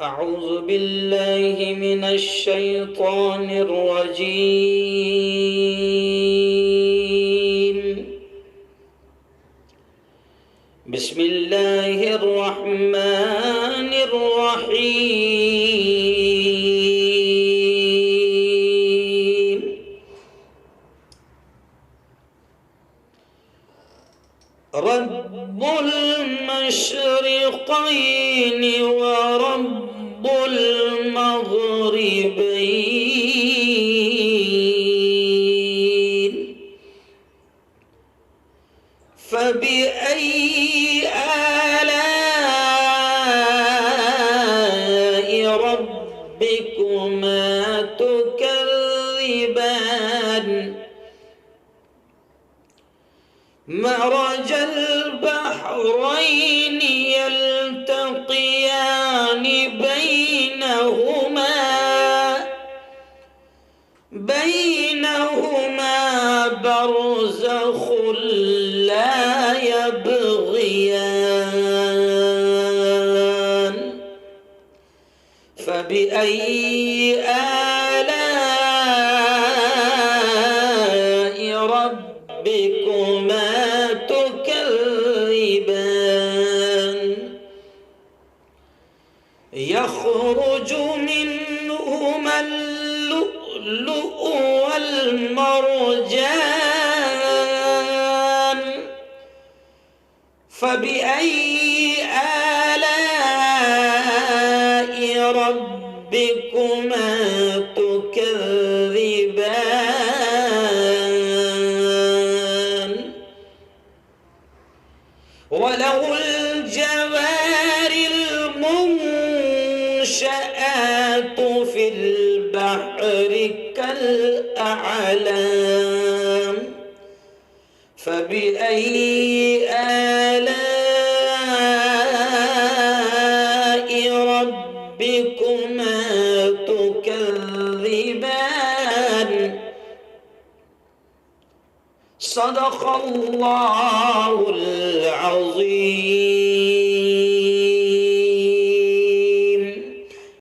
أعوذ بالله من الشيطان الرجيم. بسم الله الرحمن الرحيم. رب المشرقين ورب المغربين، فبأي آلاء ربكما تكذبان؟ مرج البحرين يلتقيان بينهما برزخ لا يبغيان، فبأي آلاء ربكما تكذبان؟ يخرج منهما اللؤلؤ والمرجان، فبأي آلاء ربكما تكذبان؟ وله الجوار المنشآت في البحر كالأعلام، فبأي آلاء ربكما تكذبان؟ صدق الله العظيم.